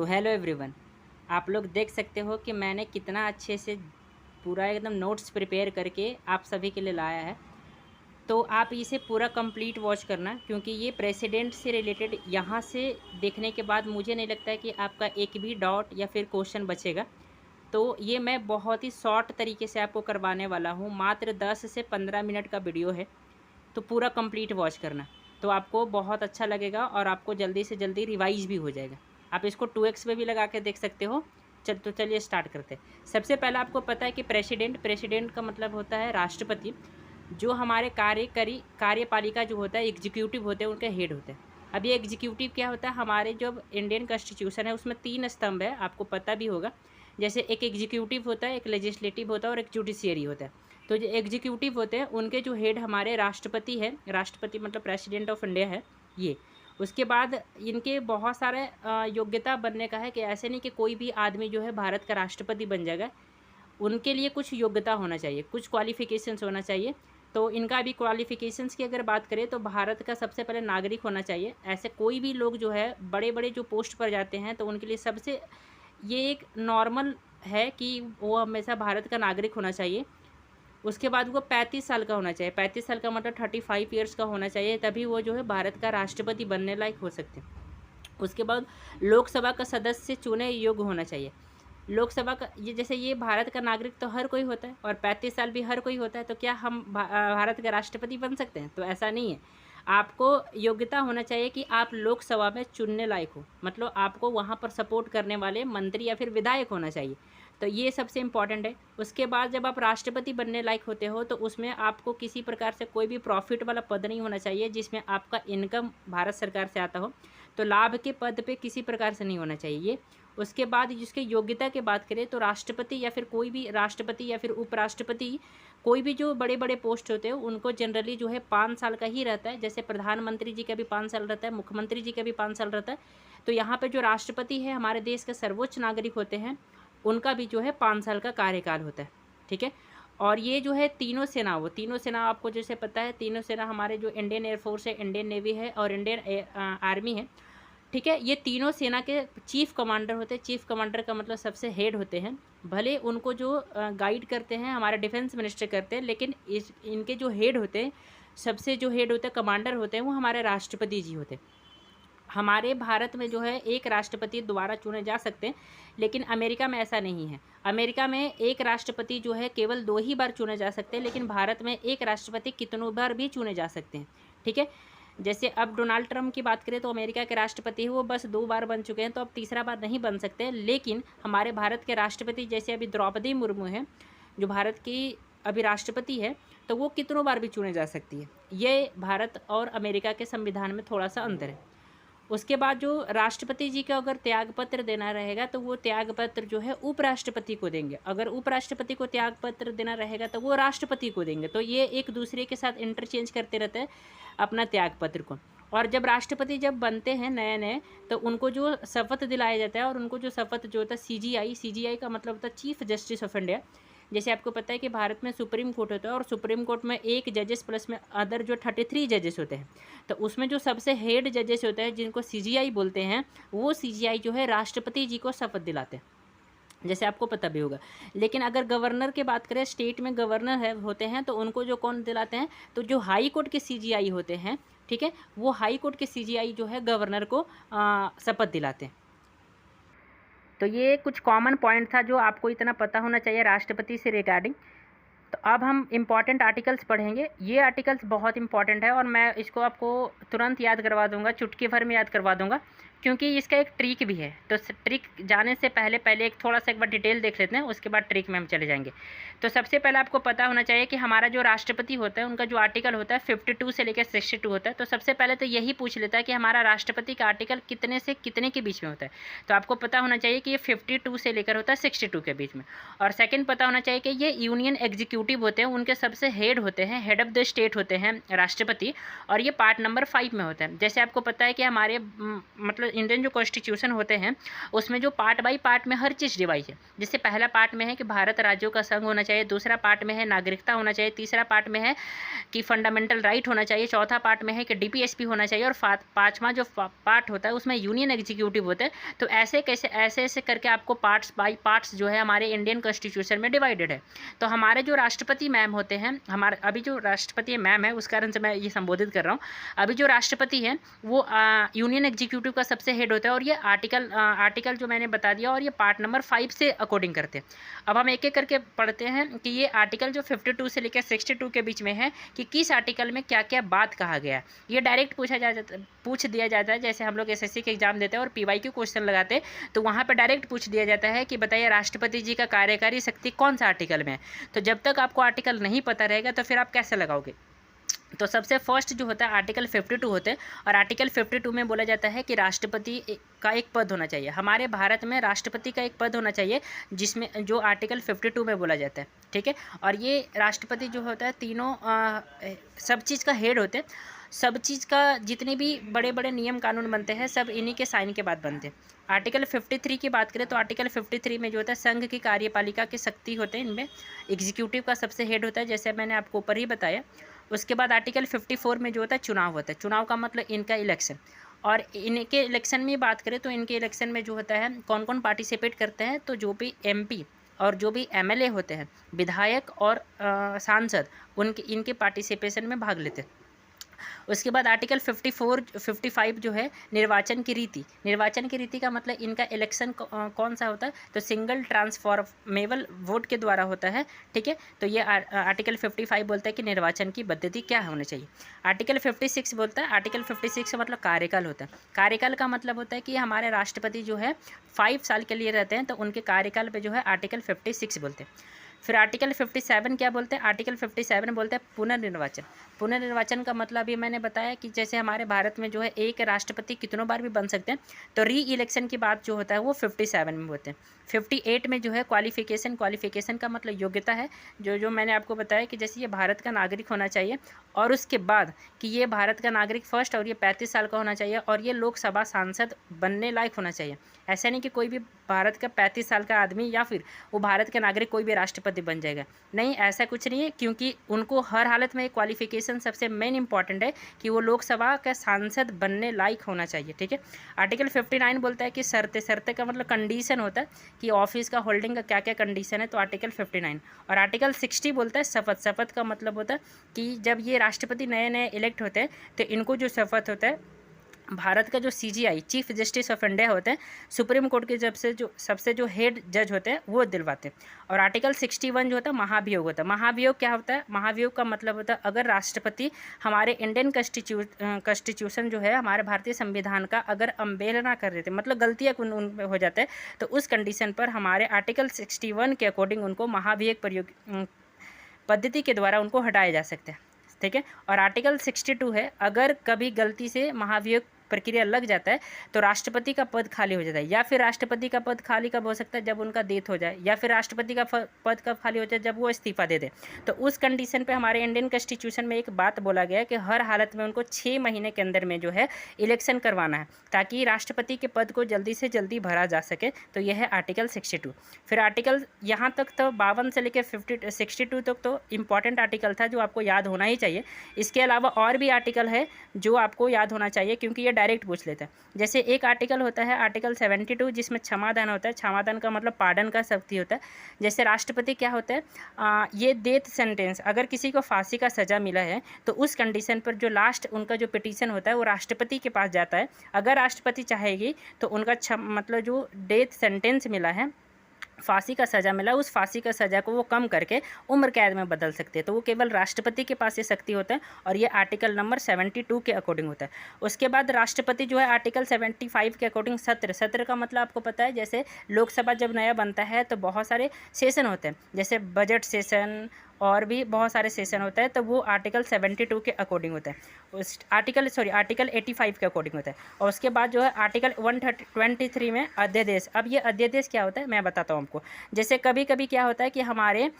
तो hello everyone, आप लोग देख सकते हो कि मैंने कितना अच्छे से पूरा एकदम नोट्स प्रिपेयर करके आप सभी के लिए लाया है। तो आप इसे पूरा कंप्लीट वॉच करना, क्योंकि ये प्रेसिडेंट से रिलेटेड यहाँ से देखने के बाद मुझे नहीं लगता है कि आपका एक भी डाउट या फिर क्वेश्चन बचेगा। तो ये मैं बहुत ही शॉर्ट तरीके से आपको करवाने वाला हूँ, मात्र 10 से 15 मिनट का वीडियो है। तो पूरा कंप्लीट वॉच करना, तो आपको बहुत अच्छा लगेगा और आपको जल्दी से जल्दी रिवाइज भी हो जाएगा। आप इसको 2x पे भी लगा के देख सकते हो। तो चलिए स्टार्ट करते हैं। सबसे पहले आपको पता है कि प्रेसिडेंट का मतलब होता है राष्ट्रपति। जो हमारे कार्यपालिका जो होता है, एग्जीक्यूटिव होते हैं, उनके हेड होते हैं। अब ये एग्जीक्यूटिव क्या होता है, हमारे जो इंडियन कॉन्स्टिट्यूशन है उसमें 3 स्तंभ है, आपको पता भी होगा। जैसे एक एग्जीक्यूटिव होता है, एक लेजिस्लेटिव होता है और एक जुडिशियरी होता है। तो जो एग्जीक्यूटिव होते हैं उनके जो हेड हमारे राष्ट्रपति है, राष्ट्रपति मतलब प्रेसिडेंट ऑफ इंडिया है ये। उसके बाद इनके बहुत सारे योग्यता बनने का है, कि ऐसे नहीं कि कोई भी आदमी जो है भारत का राष्ट्रपति बन जाएगा। उनके लिए कुछ योग्यता होना चाहिए, कुछ क्वालिफिकेशंस होना चाहिए। तो इनका अभी क्वालिफिकेशंस की अगर बात करें तो भारत का सबसे पहले नागरिक होना चाहिए। ऐसे कोई भी लोग जो है बड़े बड़े जो पोस्ट पर जाते हैं तो उनके लिए सबसे ये एक नॉर्मल है कि वो हमेशा भारत का नागरिक होना चाहिए। उसके बाद वो 35 साल का होना चाहिए। 35 साल का मतलब 35 ईयर्स का होना चाहिए, तभी वो जो है भारत का राष्ट्रपति बनने लायक हो सकते हैं। उसके बाद लोकसभा का सदस्य चुने योग्य होना चाहिए। लोकसभा का ये, जैसे ये भारत का नागरिक तो हर कोई होता है और 35 साल भी हर कोई होता है, तो क्या हम भारत का राष्ट्रपति बन सकते हैं? तो ऐसा नहीं है। आपको योग्यता होना चाहिए कि आप लोकसभा में चुनने लायक हो, मतलब आपको वहाँ पर सपोर्ट करने वाले मंत्री या फिर विधायक होना चाहिए। तो ये सबसे इम्पॉर्टेंट है। उसके बाद जब आप राष्ट्रपति बनने लायक होते हो तो उसमें आपको किसी प्रकार से कोई भी प्रॉफिट वाला पद नहीं होना चाहिए जिसमें आपका इनकम भारत सरकार से आता हो। तो लाभ के पद पे किसी प्रकार से नहीं होना चाहिए ये। उसके बाद जिसके योग्यता की बात करें तो राष्ट्रपति या फिर कोई भी राष्ट्रपति या फिर उपराष्ट्रपति, कोई भी जो बड़े बड़े पोस्ट होते हैं उनको जनरली जो है 5 साल का ही रहता है। जैसे प्रधानमंत्री जी का भी 5 साल रहता है, मुख्यमंत्री जी का भी 5 साल रहता है। तो यहाँ पे जो राष्ट्रपति है, हमारे देश के सर्वोच्च नागरिक होते हैं, उनका भी जो है 5 साल का कार्यकाल होता है। ठीक है। और ये जो है तीनों सेना आपको जैसे पता है, तीनों सेना हमारे जो इंडियन एयरफोर्स है, इंडियन नेवी है और इंडियन आर्मी है। ठीक है। ये तीनों सेना के चीफ कमांडर होते हैं। चीफ कमांडर का मतलब सबसे हेड होते हैं। भले उनको जो गाइड करते हैं हमारे डिफेंस मिनिस्टर करते हैं, लेकिन इनके जो हेड होते हैं, सबसे जो हेड होते हैं, कमांडर होते हैं, वो हमारे राष्ट्रपति जी होते हैं। हमारे भारत में जो है एक राष्ट्रपति दोबारा चुने जा सकते हैं, लेकिन अमेरिका में ऐसा नहीं है। अमेरिका में एक राष्ट्रपति जो है केवल 2 ही बार चुने जा सकते हैं, लेकिन भारत में एक राष्ट्रपति कितनों बार भी चुने जा सकते हैं। ठीक है। जैसे अब डोनाल्ड ट्रंप की बात करें तो अमेरिका के राष्ट्रपति है, वो बस 2 बार बन चुके हैं, तो अब तीसरा बार नहीं बन सकते। लेकिन हमारे भारत के राष्ट्रपति जैसे अभी द्रौपदी मुर्मू है, जो भारत की अभी राष्ट्रपति है, तो वो कितनों बार भी चुने जा सकती है। ये भारत और अमेरिका के संविधान में थोड़ा सा अंतर है। उसके बाद जो राष्ट्रपति जी का अगर त्यागपत्र देना रहेगा तो वो त्यागपत्र जो है उपराष्ट्रपति को देंगे। अगर उपराष्ट्रपति को त्यागपत्र देना रहेगा तो वो राष्ट्रपति को देंगे। तो ये एक दूसरे के साथ इंटरचेंज करते रहते हैं अपना त्यागपत्र को। और जब राष्ट्रपति जब बनते हैं नए नए, तो उनको जो शपथ दिलाया जाता है, और उनको जो शपथ जो होता है CGI का मतलब होता है चीफ जस्टिस ऑफ इंडिया। जैसे आपको पता है कि भारत में सुप्रीम कोर्ट होता है, और सुप्रीम कोर्ट में एक जजेस प्लस में अदर जो 33 जजेस होते हैं। तो उसमें जो सबसे हेड जजेस होते हैं, जिनको CGI बोलते हैं, वो CGI जो है राष्ट्रपति जी को शपथ दिलाते हैं, जैसे आपको पता भी होगा। लेकिन अगर गवर्नर की बात करें, स्टेट में गवर्नर है होते हैं, तो उनको जो कौन दिलाते हैं, तो जो हाई कोर्ट के CGI होते हैं, ठीक है, वो हाई कोर्ट के CGI जो है गवर्नर को शपथ दिलाते हैं। तो ये कुछ कॉमन पॉइंट था जो आपको इतना पता होना चाहिए राष्ट्रपति से रिगार्डिंग। तो अब हम इम्पॉर्टेंट आर्टिकल्स पढ़ेंगे। ये आर्टिकल्स बहुत इंपॉर्टेंट है और मैं इसको आपको तुरंत याद करवा दूंगा, चुटकी भर में याद करवा दूंगा, क्योंकि इसका एक ट्रिक भी है। तो ट्रिक जाने से पहले एक थोड़ा सा एक बार डिटेल देख लेते हैं, उसके बाद ट्रिक में हम चले जाएंगे। तो सबसे पहले आपको पता होना चाहिए कि हमारा जो राष्ट्रपति होता है उनका जो आर्टिकल होता है 52 से लेकर 62 होता है। तो सबसे पहले तो यही पूछ लेता है कि हमारा राष्ट्रपति का आर्टिकल कितने से कितने के बीच में होता है। तो आपको पता होना चाहिए कि ये 52 से लेकर होता है 62 के बीच में। और सेकेंड पता होना चाहिए कि ये यूनियन एग्जीक्यूटिव होते हैं, उनके सबसे हेड होते हैं, हेड ऑफ द स्टेट होते हैं राष्ट्रपति, और ये पार्ट नंबर 5 में होता है। जैसे आपको पता है कि हमारे मतलब इंडियन जो कॉन्स्टिट्यूशन होते हैं उसमें जो पार्ट बाई पार्ट में हर चीज़ डिवाइड है। जैसे पहला पार्ट में है कि भारत राज्यों का संघ होना चाहिए, दूसरा पार्ट में है नागरिकता होना चाहिए, तीसरा पार्ट में है कि फंडामेंटल राइट होना चाहिए, चौथा पार्ट में है कि डीपीएसपी होना चाहिए, और पाँचवा जो पार्ट होता है उसमें यूनियन एग्जीक्यूटिव होते हैं। तो ऐसे कैसे ऐसे ऐसे करके आपको पार्ट्स बाई पार्ट्स जो है हमारे इंडियन कॉन्स्टिट्यूशन में डिवाइडेड है। तो हमारे जो राष्ट्रपति मैम होते हैं, हमारे अभी जो राष्ट्रपति मैम है उस कारण से मैं ये संबोधित कर रहा हूँ, अभी जो राष्ट्रपति हैं वो यूनियन एग्जीक्यूटिव का सबसे हेड होता है, और ये आर्टिकल जो मैंने बता दिया, और ये पार्ट नंबर 5 से अकॉर्डिंग करते हैं। अब हम एक एक करके पढ़ते हैं कि ये आर्टिकल जो 52 से लेकर 62 के बीच में है कि किस आर्टिकल में क्या क्या बात कहा गया है। ये डायरेक्ट पूछ दिया जाता है। जैसे हम लोग एसएससी के एग्जाम देते हैं और पीवाईक्यू क्वेश्चन लगाते हैं, तो वहाँ पर डायरेक्ट पूछ दिया जाता है कि बताइए राष्ट्रपति जी का कार्यकारी शक्ति कौन सा आर्टिकल में है। तो जब तक आपको आर्टिकल नहीं पता रहेगा तो फिर आप कैसे लगाओगे। तो सबसे फर्स्ट जो होता है आर्टिकल 52 होते हैं, और आर्टिकल 52 में बोला जाता है कि राष्ट्रपति का एक पद होना चाहिए। हमारे भारत में राष्ट्रपति का एक पद होना चाहिए, जिसमें जो आर्टिकल 52 में बोला जाता है, ठीक है। और ये राष्ट्रपति जो होता है तीनों सब चीज़ का हेड होते हैं। सब चीज़ का जितने भी बड़े बड़े नियम कानून बनते हैं सब इन्हीं के साइन के बाद बनते हैं। आर्टिकल 53 की बात करें तो आर्टिकल 53 में जो होता है संघ की कार्यपालिका की शक्ति होते हैं। इनमें एग्जीक्यूटिव का सबसे हेड होता है, जैसे मैंने आपको ऊपर ही बताया। उसके बाद आर्टिकल 54 में जो होता है चुनाव होता है। चुनाव का मतलब इनका इलेक्शन, और इनके इलेक्शन में बात करें तो इनके इलेक्शन में जो होता है कौन कौन पार्टिसिपेट करते हैं, तो जो भी एमपी और जो भी एमएलए होते हैं, विधायक और सांसद, इनके पार्टिसिपेशन में भाग लेते हैं। उसके बाद आर्टिकल 55 जो है निर्वाचन की रीति। निर्वाचन की रीति का मतलब इनका इलेक्शन कौन सा होता है, तो सिंगल ट्रांसफॉर्मेबल वोट के द्वारा होता है, ठीक है। तो ये आर्टिकल 55 बोलता है कि निर्वाचन की पद्धति क्या होनी चाहिए। आर्टिकल 56 बोलता है, आर्टिकल 56 का मतलब कार्यकाल होता है। कार्यकाल का मतलब होता है कि हमारे राष्ट्रपति जो है 5 साल के लिए रहते हैं, तो उनके कार्यकाल पे जो है आर्टिकल 56 बोलते हैं। फिर आर्टिकल 57 क्या बोलते हैं, आर्टिकल 57 बोलते हैं पुनर्निर्वाचन। पुनर्निर्वाचन का मतलब अभी मैंने बताया कि जैसे हमारे भारत में जो है एक राष्ट्रपति कितनों बार भी बन सकते हैं, तो री इलेक्शन की बात जो होता है वो 57 में होते हैं। 58 में जो है क्वालिफिकेशन का मतलब योग्यता है, जो मैंने आपको बताया कि जैसे ये भारत का नागरिक होना चाहिए, और उसके बाद कि ये भारत का नागरिक फर्स्ट, और ये 35 साल का होना चाहिए, और ये लोकसभा सांसद बनने लायक होना चाहिए। ऐसा नहीं कि कोई भी भारत का 35 साल का आदमी या फिर वो भारत का नागरिक कोई भी राष्ट्रपति बन जाएगा, नहीं, ऐसा कुछ नहीं है। क्योंकि उनको हर हालत में क्वालिफिकेशन सबसे मेन इंपॉर्टेंट है कि वो लोकसभा का सांसद बनने लायक होना चाहिए, ठीक है। आर्टिकल 59 बोलता है कि शर्तें का मतलब कंडीशन होता है कि ऑफिस का होल्डिंग का क्या क्या कंडीशन है, तो आर्टिकल 59। और आर्टिकल 60 बोलता है शपथ का मतलब होता है कि जब ये राष्ट्रपति नए नए इलेक्ट होते हैं तो इनको जो शपथ होता है, भारत का जो CGI chief justice of India होते हैं, सुप्रीम कोर्ट के सबसे जो हेड जज होते हैं वो दिलवाते हैं। और आर्टिकल 61 जो होता है महाभियोग होता है। महाभियोग क्या होता है, महाभियोग का मतलब होता है अगर राष्ट्रपति हमारे इंडियन कॉन्स्टिट्यूशन जो है हमारे भारतीय संविधान का अगर अवहेलना कर देते, मतलब गलतियाँ उन हो जाता है, तो उस कंडीशन पर हमारे आर्टिकल 61 के अकॉर्डिंग उनको महाभियोग पद्धति के द्वारा उनको हटाया जा सकता है, ठीक है। और आर्टिकल 62 है, अगर कभी गलती से महाभियोग प्रक्रिया लग जाता है तो राष्ट्रपति का पद खाली हो जाता है, या फिर राष्ट्रपति का पद खाली कब हो सकता है, जब उनका डेथ हो जाए, या फिर राष्ट्रपति का पद कब खाली हो जाए, जब वो इस्तीफा दे दे। तो उस कंडीशन पे हमारे इंडियन कॉन्स्टिट्यूशन में एक बात बोला गया है कि हर हालत में उनको 6 महीने के अंदर में जो है इलेक्शन करवाना है, ताकि राष्ट्रपति के पद को जल्दी से जल्दी भरा जा सके। तो यह है आर्टिकल 62। फिर आर्टिकल यहाँ तक तो 52 से लेकर 62 तक तो इम्पॉर्टेंट आर्टिकल था जो आपको याद होना ही चाहिए। इसके अलावा और भी आर्टिकल है जो आपको याद होना चाहिए, क्योंकि ये डायरेक्ट पूछ लेता है। जैसे एक आर्टिकल होता है आर्टिकल 72 जिसमें क्षमादान होता है। क्षमादान का मतलब पार्डन का शक्ति होता है। जैसे राष्ट्रपति क्या होता है, ये डेथ सेंटेंस, अगर किसी को फांसी का सज़ा मिला है तो उस कंडीशन पर जो लास्ट उनका जो पिटीशन होता है वो राष्ट्रपति के पास जाता है। अगर राष्ट्रपति चाहेगी तो उनका मतलब जो डेथ सेंटेंस मिला है, फांसी का सज़ा मिला, उस फांसी का सज़ा को वो कम करके उम्र कैद में बदल सकते हैं। तो वो केवल राष्ट्रपति के पास ये शक्ति होता है, और ये आर्टिकल नंबर 72 के अकॉर्डिंग होता है। उसके बाद राष्ट्रपति जो है आर्टिकल 75 के अकॉर्डिंग सत्र का मतलब आपको पता है, जैसे लोकसभा जब नया बनता है तो बहुत सारे सेशन होते हैं, जैसे बजट सेशन और भी बहुत सारे सेशन होता है, तो वो आर्टिकल 72 के अकॉर्डिंग होता है, उस आर्टिकल 85 के अकॉर्डिंग होता है। और उसके बाद जो है आर्टिकल 123 में अध्यादेश। अब ये अध्यादेश क्या होता है मैं बताता हूँ आपको। जैसे कभी कभी क्या होता है कि हमारे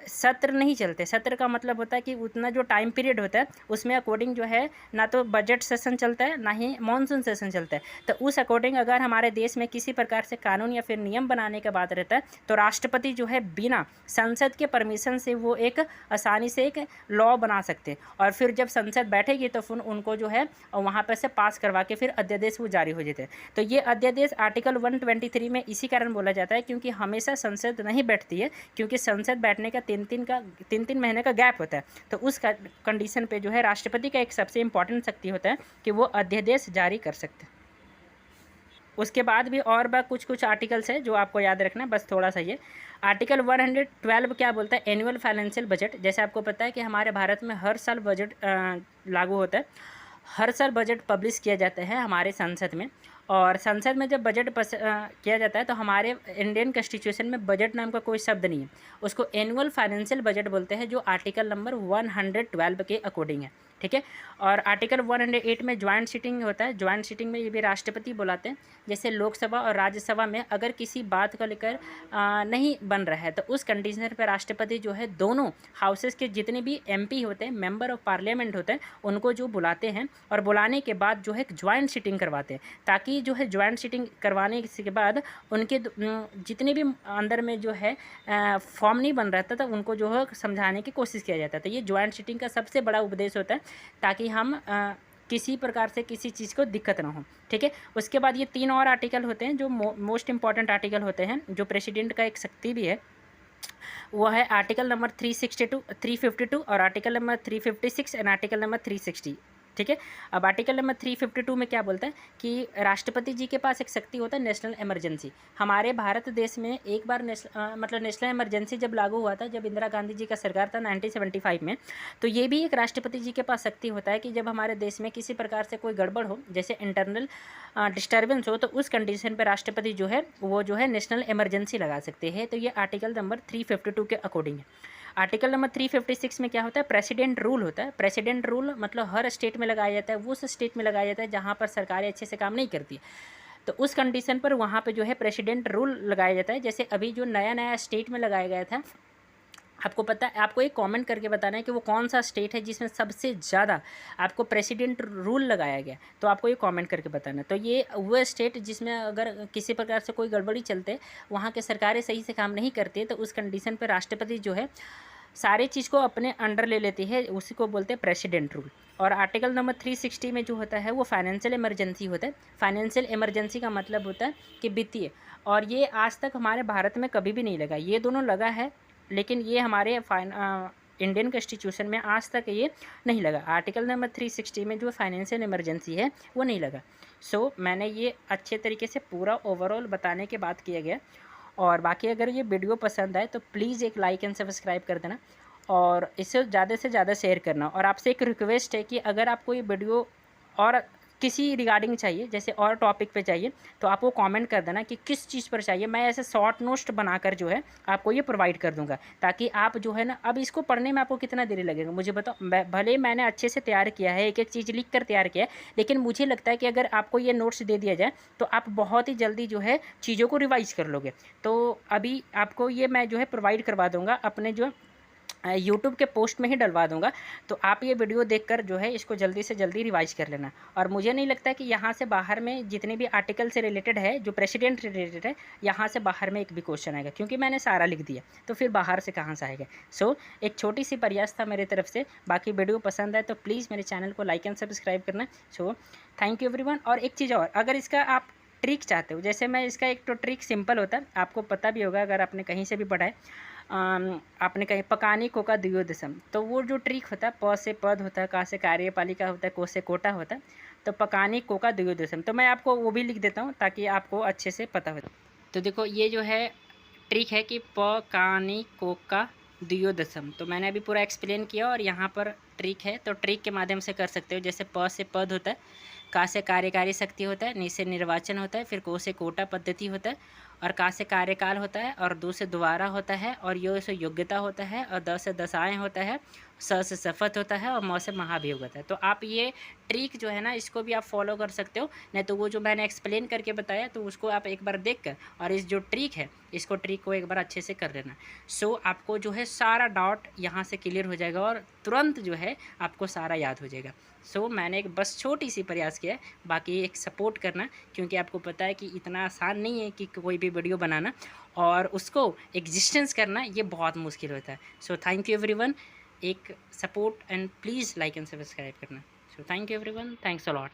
सत्र नहीं चलते। सत्र का मतलब होता है कि उतना जो टाइम पीरियड होता है उसमें अकॉर्डिंग जो है ना तो बजट सेशन चलता है ना ही मानसून सेशन चलता है। तो उस अकॉर्डिंग अगर हमारे देश में किसी प्रकार से कानून या फिर नियम बनाने का बात रहता है तो राष्ट्रपति जो है बिना संसद के परमिशन से वो एक आसानी से एक लॉ बना सकते हैं। और फिर जब संसद बैठेगी तो फिर उनको जो है वहाँ पर से पास करवा के फिर अध्यादेश वो जारी हो जाते हैं। तो ये अध्यादेश आर्टिकल 123 में इसी कारण बोला जाता है क्योंकि हमेशा संसद नहीं बैठती है, क्योंकि संसद बैठने का तीन महीने का गैप होता है। तो उस कंडीशन पे जो है राष्ट्रपति का एक सबसे इम्पॉर्टेंट शक्ति होता है कि वो अध्यादेश जारी कर सकते हैं। उसके बाद भी और कुछ कुछ आर्टिकल्स है जो आपको याद रखना है, बस थोड़ा सा ये आर्टिकल 112 क्या बोलता है, एनुअल फाइनेंशियल बजट। जैसे आपको पता है कि हमारे भारत में हर साल बजट लागू होता है, हर साल बजट पब्लिश किया जाता है हमारे संसद में। और संसद में जब बजट किया जाता है तो हमारे इंडियन कॉन्स्टिट्यूशन में बजट नाम का कोई शब्द नहीं है, उसको एनुअल फाइनेंशियल बजट बोलते हैं, जो आर्टिकल नंबर 112 के अकॉर्डिंग है, ठीक है। और आर्टिकल 108 में ज्वाइंट सीटिंग होता है। ज्वाइंट सीटिंग में ये भी राष्ट्रपति बुलाते हैं। जैसे लोकसभा और राज्यसभा में अगर किसी बात को लेकर नहीं बन रहा है तो उस कंडीशन पर राष्ट्रपति जो है दोनों हाउसेस के जितने भी MP होते हैं, मेंबर ऑफ पार्लियामेंट होते हैं, उनको जो बुलाते हैं और बुलाने के बाद जो है ज्वाइंट सीटिंग करवाते हैं, ताकि जो है ज्वाइंट सीटिंग करवाने के बाद उनके जितने भी अंदर में जो है फॉर्म नहीं बन रहा था तो उनको जो है समझाने की कोशिश किया जाता है। तो ये ज्वाइंट सीटिंग का सबसे बड़ा उपदेश होता है ताकि हम किसी प्रकार से किसी चीज़ को दिक्कत ना हो, ठीक है। उसके बाद ये 3 और आर्टिकल होते हैं जो मोस्ट इंपॉर्टेंट आर्टिकल होते हैं, जो प्रेसिडेंट का एक शक्ति भी है। वो है आर्टिकल नंबर 362, 352 और article number 356 and article number 360, ठीक है। अब आर्टिकल नंबर 352 में क्या बोलता है कि राष्ट्रपति जी के पास एक शक्ति होता है नेशनल इमरजेंसी। हमारे भारत देश में एक बार नेशनल इमरजेंसी जब लागू हुआ था, जब इंदिरा गांधी जी का सरकार था 1975 में, तो ये भी एक राष्ट्रपति जी के पास शक्ति होता है कि जब हमारे देश में किसी प्रकार से कोई गड़बड़ हो, जैसे इंटरनल डिस्टर्बेंस हो, तो उस कंडीशन पर राष्ट्रपति जो है वो जो है नेशनल इमरजेंसी लगा सकते हैं। तो ये आर्टिकल नंबर 352 के अकॉर्डिंग है। आर्टिकल नंबर 356 में क्या होता है, प्रेसिडेंट रूल होता है। प्रेसिडेंट रूल मतलब हर स्टेट में लगाया जाता है, वो उस स्टेट में लगाया जाता है जहाँ पर सरकारें अच्छे से काम नहीं करती, तो उस कंडीशन पर वहाँ पे जो है प्रेसिडेंट रूल लगाया जाता है। जैसे अभी जो नया स्टेट में लगाया गया था, आपको पता है, आपको एक कमेंट करके बताना है कि वो कौन सा स्टेट है जिसमें सबसे ज़्यादा आपको प्रेसिडेंट रूल लगाया गया, तो आपको ये कमेंट करके बताना। तो ये वो स्टेट जिसमें अगर किसी प्रकार से कोई गड़बड़ी चलते, वहाँ के सरकारें सही से काम नहीं करती, तो उस कंडीशन पर राष्ट्रपति जो है सारे चीज़ को अपने अंडर ले लेती है, उसी को बोलते हैं प्रेसिडेंट रूल। और आर्टिकल नंबर 360 में जो होता है वो फाइनेंशियल इमरजेंसी होता है। फाइनेंशियल इमरजेंसी का मतलब होता है कि वित्तीय, और ये आज तक हमारे भारत में कभी भी नहीं लगा। ये दोनों लगा है लेकिन ये हमारे इंडियन कॉन्स्टिट्यूशन में आज तक ये नहीं लगा। आर्टिकल नंबर 360 में जो फाइनेंशियल इमरजेंसी है वो नहीं लगा। सो मैंने ये अच्छे तरीके से पूरा ओवरऑल बताने के बाद किया गया। और बाकी अगर ये वीडियो पसंद आए तो प्लीज़ एक लाइक एंड सब्सक्राइब कर देना और इसे ज़्यादा से ज़्यादा शेयर करना। और आपसे एक रिक्वेस्ट है कि अगर आपको ये वीडियो और किसी रिगार्डिंग चाहिए, जैसे और टॉपिक पे चाहिए, तो आप वो कमेंट कर देना कि किस चीज़ पर चाहिए। मैं ऐसे शॉर्ट नोट्स बनाकर जो है आपको ये प्रोवाइड कर दूंगा, ताकि आप जो है ना, अब इसको पढ़ने में आपको कितना देरी लगेगा मुझे बताओ। भले मैंने अच्छे से तैयार किया है, एक एक चीज़ लिख कर तैयार किया है, लेकिन मुझे लगता है कि अगर आपको ये नोट्स दे दिया जाए तो आप बहुत ही जल्दी जो है चीज़ों को रिवाइज़ कर लोगे। तो अभी आपको ये मैं जो है प्रोवाइड करवा दूँगा, अपने जो यूट्यूब के पोस्ट में ही डलवा दूंगा। तो आप ये वीडियो देखकर जो है इसको जल्दी से जल्दी रिवाइज कर लेना। और मुझे नहीं लगता कि यहाँ से बाहर में जितने भी आर्टिकल से रिलेटेड है, जो प्रेसिडेंट से रिलेटेड है, यहाँ से बाहर में एक भी क्वेश्चन आएगा, क्योंकि मैंने सारा लिख दिया, तो फिर बाहर से कहाँ से आएगा। सो एक छोटी सी प्रयास था मेरी तरफ से। बाकी वीडियो पसंद है तो प्लीज़ मेरे चैनल को लाइक एंड सब्सक्राइब करना। So thank you everyone. और एक चीज़ और, अगर इसका आप ट्रिक चाहते हो, जैसे मैं इसका एक तो ट्रिक सिंपल होता है, आपको पता भी होगा अगर आपने कहीं से भी पढ़ा है, आपने कहीं पकानी कोका द्वियोदशम, तो वो जो ट्रिक होता है, प से पद होता है, का से कार्यपालिका होता है, को से कोटा होता है, तो पकानी कोका द्वियोदशम, तो मैं आपको वो भी लिख देता हूँ ताकि आपको अच्छे से पता हो। तो देखो ये जो है ट्रिक है कि पकानी कोका द्वियोदशम, तो मैंने अभी पूरा एक्सप्लेन किया और यहाँ पर ट्रिक है, तो ट्रिक के माध्यम से कर सकते हो। जैसे प से पद होता है, का से कार्यकारी शक्ति होता है, नि से निर्वाचन होता है, फिर को से कोटा पद्धति होता है, और का से कार्यकाल होता है, और दो से दोबारा होता है, और यो से योग्यता होता है, और द से दशाएं होता है, स से शपथ होता है, और म से महाभियोग होता है। तो आप ये ट्रिक जो है ना, इसको भी आप फॉलो कर सकते हो। नहीं तो वो जो मैंने एक्सप्लेन करके बताया तो उसको आप एक बार देख कर, और इस जो ट्रिक है इसको ट्रिक को एक बार अच्छे से कर लेना। सो आपको जो है सारा डाउट यहाँ से क्लियर हो जाएगा, और तुरंत जो है आपको सारा याद हो जाएगा। सो मैंने एक बस छोटी सी प्रयास किया है, बाकी एक सपोर्ट करना, क्योंकि आपको पता है कि इतना आसान नहीं है कि कोई भी वीडियो बनाना और उसको एग्जिस्टेंस करना, ये बहुत मुश्किल होता है। सो थैंक यू एवरीवन, एक support and please like and subscribe करना। So thank you everyone, thanks a lot.